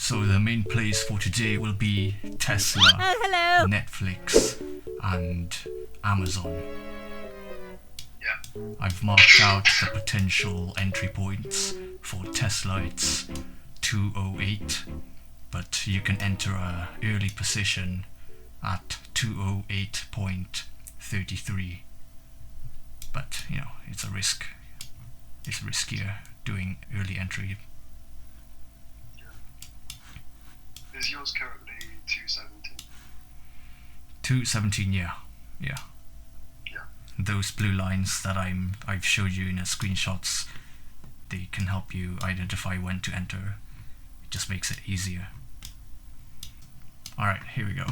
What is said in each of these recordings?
So the main plays for today will be Tesla, Oh, hello. Netflix, and Amazon. Yeah. I've marked out the potential entry points. For Tesla it's 208, but you can enter a early position at 208.33. But you know, it's a risk. It's riskier doing early entry. Is yours currently 217? 217, yeah. Yeah. Those blue lines that I've showed you in the screenshots, they can help you identify when to enter. It just makes it easier. Alright, here we go.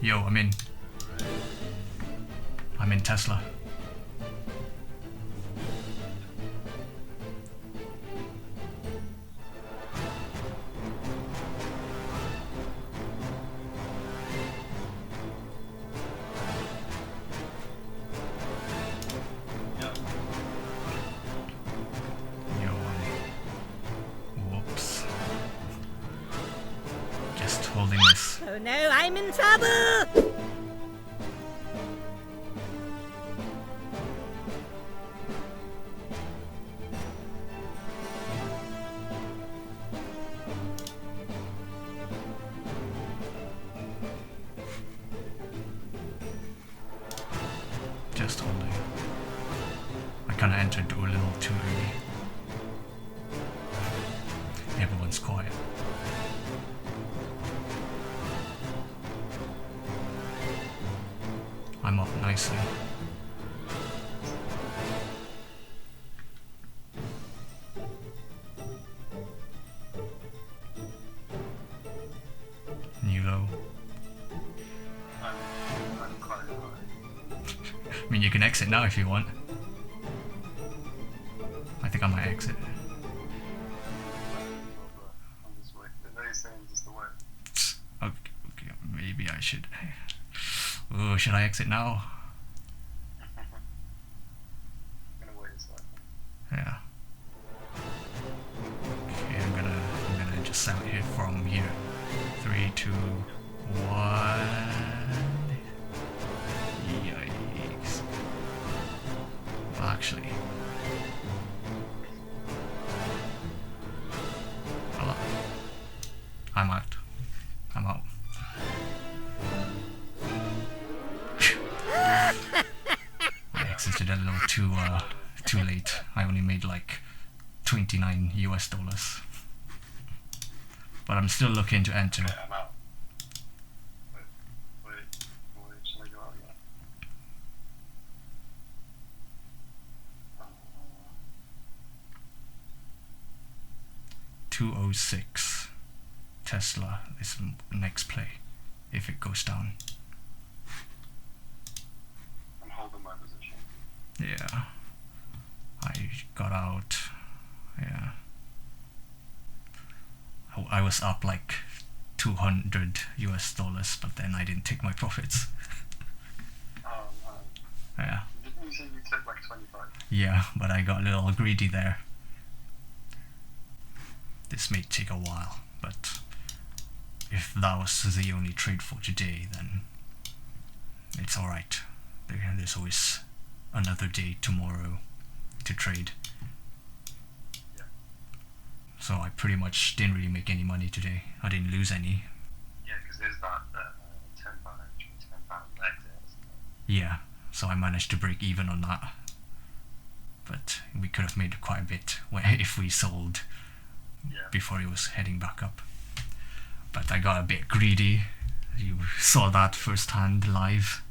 Yo, I'm in Tesla. Yo, whoops. Just holding this. Oh no, I'm in trouble! Just holding. I kinda entered a little too early. Everyone's quiet. I'm up nicely. New low. I'm quite high. I mean, you can exit now if you want. I think I might exit. I'm just waiting. Are they saying just the way? Okay, maybe I should. Oh, should I exit now? I'm gonna wait a second. Yeah. Okay, I'm gonna just out here from here. 3, 2, 1. Yikes. Well, actually. Hold on. I'm out. I'm out. I exited a little too late. I only made like $29 US. But I'm still looking to enter. Okay, I'm out. Wait. Shall I go out again? 206. Tesla is next play if it goes down. I'm holding my position. Yeah. I got out. Yeah. I was up like $200 US, but then I didn't take my profits. Oh no. Yeah. Didn't you say you took like 25? Yeah, but I got a little greedy there. This may take a while, but if that was the only trade for today, then it's alright. There's always another day tomorrow to trade. Yeah. So I pretty much didn't really make any money today. I didn't lose any. Yeah, because there's that £10 entry, £10 exit, isn't there? Yeah, so I managed to break even on that. But we could have made quite a bit if we sold Yeah. before it was heading back up. But I got a bit greedy. You saw that firsthand live.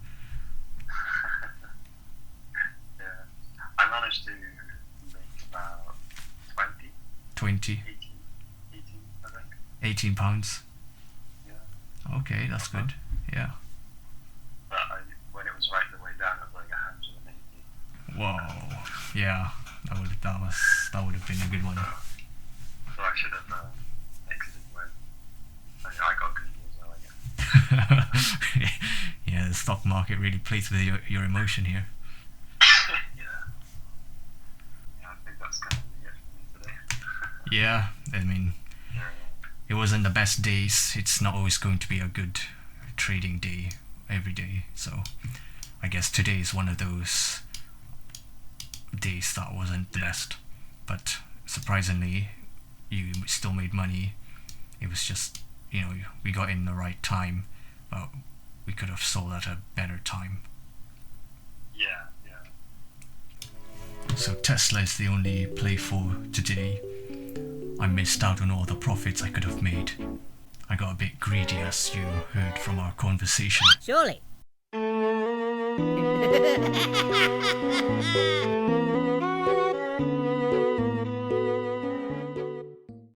Yeah. I managed to make about 20, 18, I think. 18 pounds. Yeah. Okay, that's good. Yeah. But when it was right the way down, it was like 180. Whoa. Yeah. That would have been a good one. So I should have exited when I got greedy as well, I guess. Yeah, stock market really plays with your emotion here. Yeah. Yeah, I think that's going to be it for me today. Yeah, I mean, Yeah. it wasn't the best days. It's not always going to be a good trading day every day. So I guess today is one of those days that wasn't the best. But surprisingly, you still made money. It was just, we got in the right time, but we could have sold at a better time. Yeah. So Tesla is the only play for today. I missed out on all the profits I could have made. I got a bit greedy, as you heard from our conversation. Surely.